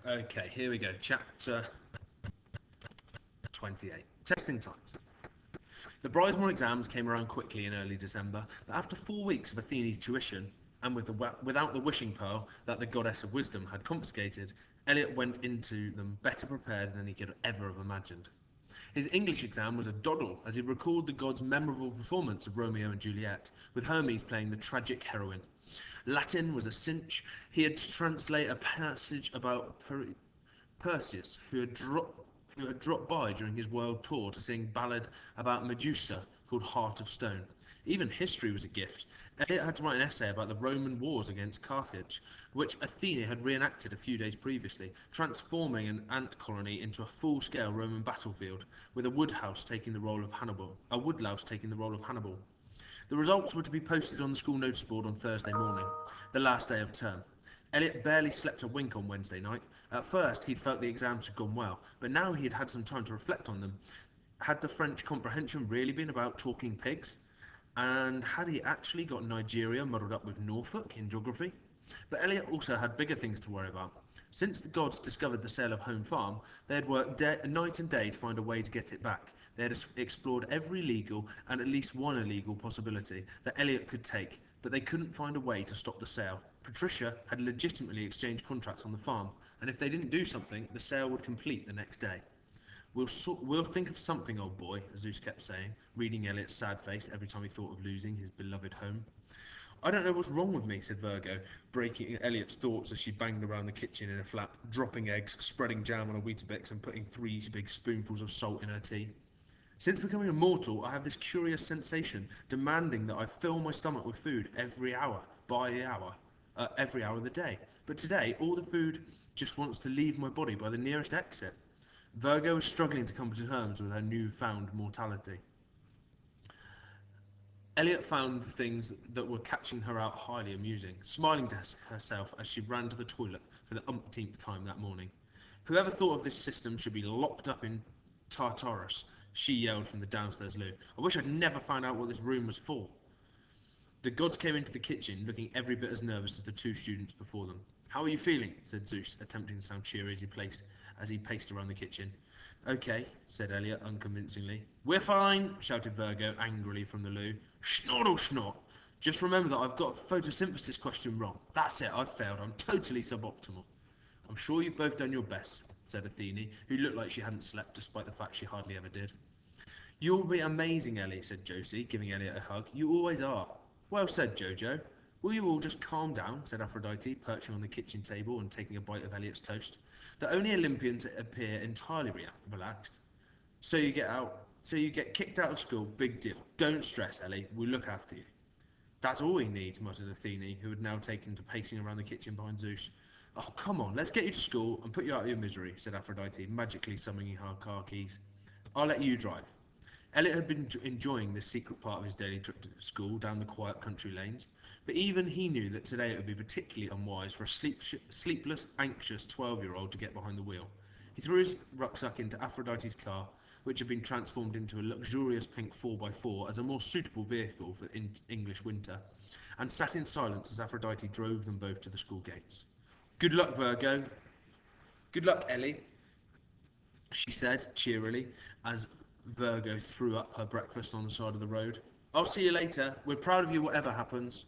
Okay, here we go. Chapter 28. Testing times. The Bridesmore exams came around quickly in early December, but after 4 weeks of Athene tuition, and without the wishing pearl that the goddess of wisdom had confiscated, Eliot went into them better prepared than he could ever have imagined. His English exam was a doddle, as he recalled the god's memorable performance of Romeo and Juliet, with Hermes playing the tragic heroine. Latin was a cinch. He had to translate a passage about Perseus, who had dropped by during his world tour to sing ballad about Medusa called Heart of Stone. Even history was a gift. Eliot had to write an essay about the Roman wars against Carthage, which Athene had reenacted a few days previously, transforming an ant colony into a full-scale Roman battlefield, with a woodlouse taking the role of Hannibal. The results were to be posted on the school notice board on Thursday morning, the last day of term. Eliot barely slept a wink on Wednesday night. At first, he'd felt the exams had gone well, but now he had had some time to reflect on them. Had the French comprehension really been about talking pigs? And had he actually got Nigeria muddled up with Norfolk in geography? But Eliot also had bigger things to worry about. Since the gods discovered the sale of Home Farm, they had worked night and day to find a way to get it back. They had explored every legal and at least one illegal possibility that Eliot could take, but they couldn't find a way to stop the sale. Patricia had legitimately exchanged contracts on the farm, and if they didn't do something, the sale would complete the next day. We'll think of something, old boy, Zeus kept saying, reading Eliot's sad face every time he thought of losing his beloved home. I don't know what's wrong with me, said Virgo, breaking Eliot's thoughts as she banged around the kitchen in a flap, dropping eggs, spreading jam on a Weetabix and putting 3 big spoonfuls of salt in her tea. Since becoming immortal, I have this curious sensation, demanding that I fill my stomach with food every hour, every hour of the day. But today, all the food just wants to leave my body by the nearest exit. Virgo was struggling to come to terms with her newfound mortality. Eliot found the things that were catching her out highly amusing, smiling to herself as she ran to the toilet for the umpteenth time that morning. Whoever thought of this system should be locked up in Tartarus, she yelled from the downstairs loo. I wish I'd never found out what this room was for. The gods came into the kitchen, looking every bit as nervous as the 2 students before them. How are you feeling? Said Zeus, attempting to sound cheery as he paced around the kitchen. Okay, said Eliot unconvincingly. We're fine, shouted Virgo angrily from the loo. Schnortle snort! Just remember that I've got a photosynthesis question wrong. That's it, I've failed. I'm totally suboptimal. I'm sure you've both done your best, said Athene, who looked like she hadn't slept despite the fact she hardly ever did. You'll be amazing, Ellie, said Josie, giving Eliot a hug. You always are. Well said, Jojo. Will you all just calm down, said Aphrodite, perching on the kitchen table and taking a bite of Eliot's toast. The only Olympian to appear entirely relaxed. So you get kicked out of school, big deal. Don't stress, Ellie, we'll look after you. That's all he needs, muttered Athene, who had now taken to pacing around the kitchen behind Zeus. Oh, come on, let's get you to school and put you out of your misery, said Aphrodite, magically summoning her car keys. I'll let you drive. Eliot had been enjoying this secret part of his daily trip to school down the quiet country lanes, but even he knew that today it would be particularly unwise for a sleepless, anxious 12-year-old to get behind the wheel. He threw his rucksack into Aphrodite's car, which had been transformed into a luxurious pink 4x4 as a more suitable vehicle for English winter, and sat in silence as Aphrodite drove them both to the school gates. Good luck, Virgo. Good luck, Ellie, she said cheerily as Virgo threw up her breakfast on the side of the road. I'll see you later. We're proud of you whatever happens.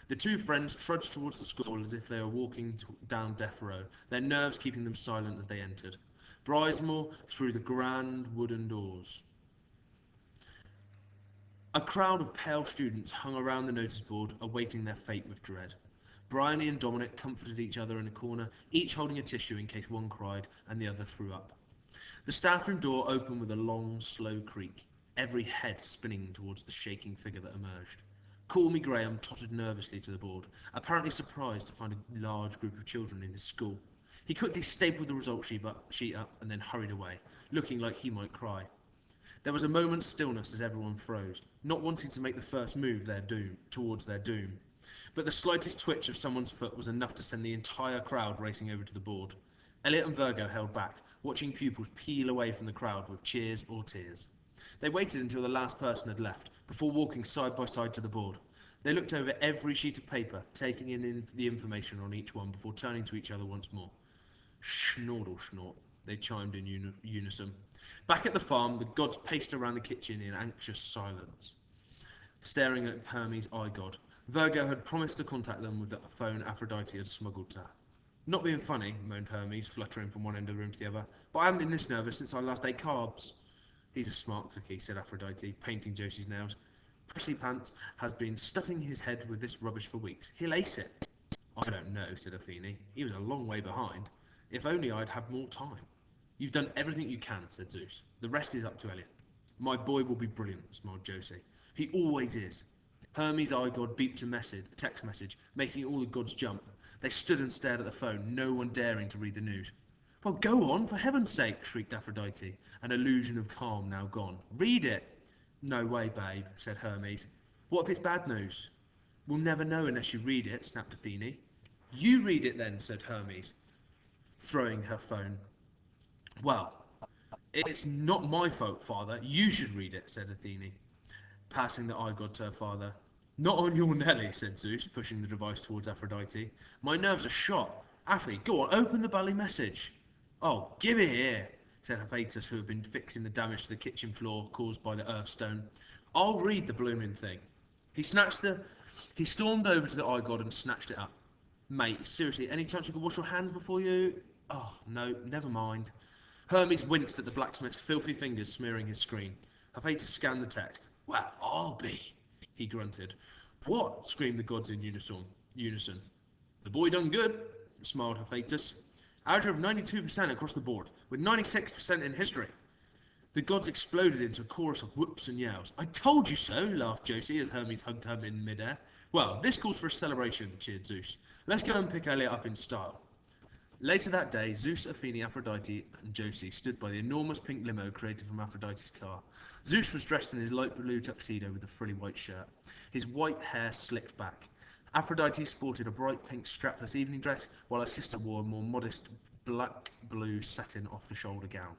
The 2 friends trudged towards the school as if they were walking down Death Row, their nerves keeping them silent as they entered. Bridesmore through the grand wooden doors. A crowd of pale students hung around the notice board, awaiting their fate with dread. Bryony and Dominic comforted each other in a corner, each holding a tissue in case one cried and the other threw up. The staff room door opened with a long, slow creak, every head spinning towards the shaking figure that emerged. Call Me Graham tottered nervously to the board, apparently surprised to find a large group of children in his school. He quickly stapled the result sheet up and then hurried away, looking like he might cry. There was a moment's stillness as everyone froze, not wanting to make the first move towards their doom. But the slightest twitch of someone's foot was enough to send the entire crowd racing over to the board. Eliot and Virgo held back, watching pupils peel away from the crowd with cheers or tears. They waited until the last person had left, before walking side by side to the board. They looked over every sheet of paper, taking in the information on each one before turning to each other once more. Schnordle snort, they chimed in unison. Back at the farm, the gods paced around the kitchen in anxious silence, staring at Hermes' eye god. Virgo had promised to contact them with the phone Aphrodite had smuggled to her. Not being funny, moaned Hermes, fluttering from one end of the room to the other, but I haven't been this nervous since I last ate carbs. He's a smart cookie, said Aphrodite, painting Josie's nails. Prissy Pants has been stuffing his head with this rubbish for weeks. He'll ace it. I don't know, said Athene. He was a long way behind. If only I'd had more time. You've done everything you can, said Zeus. The rest is up to Elliot. My boy will be brilliant, smiled Josie. He always is. Hermes' eye god beeped a text message, making all the gods jump. They stood and stared at the phone, no one daring to read the news. Well, go on, for heaven's sake, shrieked Aphrodite, an illusion of calm now gone. Read it. No way, babe, said Hermes. What if it's bad news? We'll never know unless you read it, snapped Athene. You read it then, said Hermes, throwing her phone. Well, it's not my fault, father. You should read it, said Athene, passing the eye god to her father. Not on your Nelly, said Zeus, pushing the device towards Aphrodite. My nerves are shot. Aphrodite, go on, open the bally message. Oh, give it here, said Hephaestus, who had been fixing the damage to the kitchen floor caused by the earthstone. I'll read the blooming thing. He stormed over to the eye god and snatched it up. Mate, seriously, any chance you could wash your hands before you... Oh, no, never mind. Hermes winced at the blacksmith's filthy fingers smearing his screen. Hephaestus scanned the text. Well, I'll be, he grunted. What? Screamed the gods in unison. The boy done good, smiled Hephaestus. Average of 92% across the board, with 96% in history. The gods exploded into a chorus of whoops and yells. I told you so, laughed Josie as Hermes hugged her in midair. Well, this calls for a celebration, cheered Zeus. Let's go and pick Elliot up in style. Later that day, Zeus, Athene, Aphrodite, and Josie stood by the enormous pink limo created from Aphrodite's car. Zeus was dressed in his light blue tuxedo with a frilly white shirt, his white hair slicked back. Aphrodite sported a bright pink strapless evening dress, while her sister wore a more modest black blue satin off-the-shoulder gown.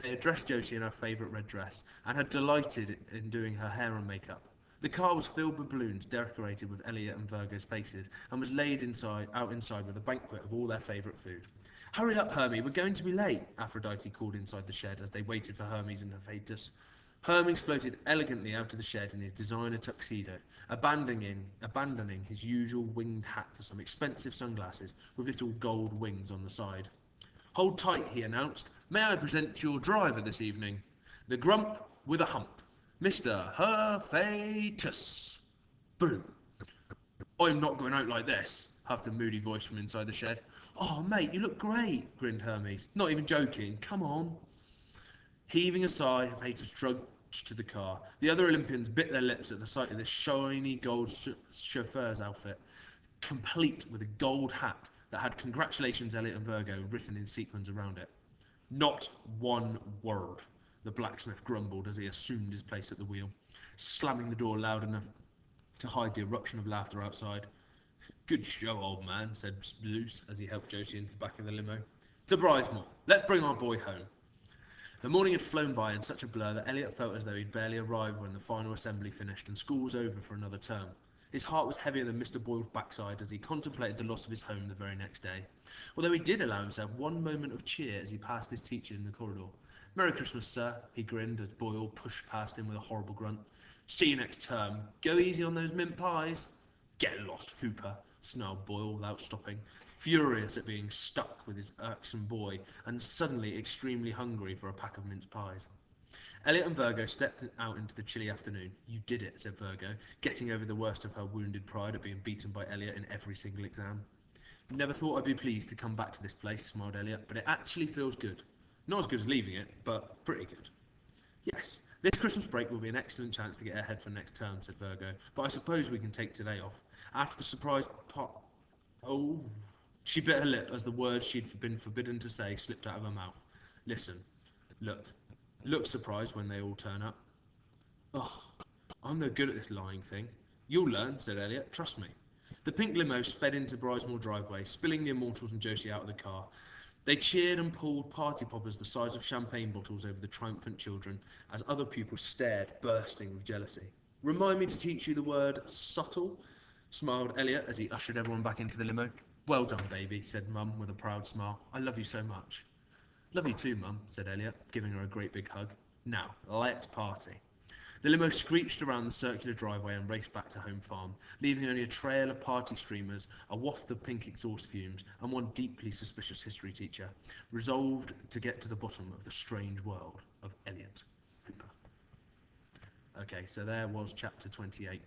They had dressed Josie in her favourite red dress, and had delighted in doing her hair and makeup. The car was filled with balloons decorated with Elliot and Virgo's faces, and was laid out inside with a banquet of all their favourite food. Hurry up, Hermes, we're going to be late, Aphrodite called inside the shed as they waited for Hermes and Hephaestus. Hermes floated elegantly out of the shed in his designer tuxedo, abandoning his usual winged hat for some expensive sunglasses with little gold wings on the side. Hold tight, he announced. May I present your driver this evening? The grump with a hump, Mr. Hephaestus. Boom. I'm not going out like this, huffed a moody voice from inside the shed. Oh, mate, you look great, grinned Hermes. Not even joking, come on. Heaving a sigh, Hephaestus trudged to the car. The other Olympians bit their lips at the sight of this shiny gold chauffeur's outfit, complete with a gold hat that had "Congratulations, Elliot and Virgo" written in sequins around it. Not one word, the blacksmith grumbled as he assumed his place at the wheel, slamming the door loud enough to hide the eruption of laughter outside. Good show, old man, said Zeus as he helped Josie into the back of the limo. To Brizemore, let's bring our boy home. The morning had flown by in such a blur that Elliot felt as though he'd barely arrived when the final assembly finished and school was over for another term. His heart was heavier than Mr. Boyle's backside as he contemplated the loss of his home the very next day, although he did allow himself one moment of cheer as he passed his teacher in the corridor. Merry Christmas, sir, he grinned as Boyle pushed past him with a horrible grunt. See you next term. Go easy on those mint pies. Get lost, Hooper, snarled Boyle without stopping, furious at being stuck with his irksome boy and suddenly extremely hungry for a pack of mince pies. Elliot and Virgo stepped out into the chilly afternoon. You did it, said Virgo, getting over the worst of her wounded pride at being beaten by Elliot in every single exam. Never thought I'd be pleased to come back to this place, smiled Elliot, but it actually feels good. Not as good as leaving it, but pretty good. Yes, this Christmas break will be an excellent chance to get ahead for next term, said Virgo, but I suppose we can take today off. After the surprise pot... Oh... She bit her lip as the words she'd been forbidden to say slipped out of her mouth. Listen, look surprised when they all turn up. Ugh, I'm no good at this lying thing. You'll learn, said Elliot, trust me. The pink limo sped into Brizemore driveway, spilling the Immortals and Josie out of the car. They cheered and pulled party poppers the size of champagne bottles over the triumphant children as other pupils stared, bursting with jealousy. Remind me to teach you the word subtle, smiled Elliot as he ushered everyone back into the limo. Well done, baby, said Mum with a proud smile. I love you so much. Love you too, Mum, said Elliot, giving her a great big hug. Now, let's party. The limo screeched around the circular driveway and raced back to Home Farm, leaving only a trail of party streamers, a waft of pink exhaust fumes, and one deeply suspicious history teacher, resolved to get to the bottom of the strange world of Elliot Hooper. Okay, so there was chapter 28.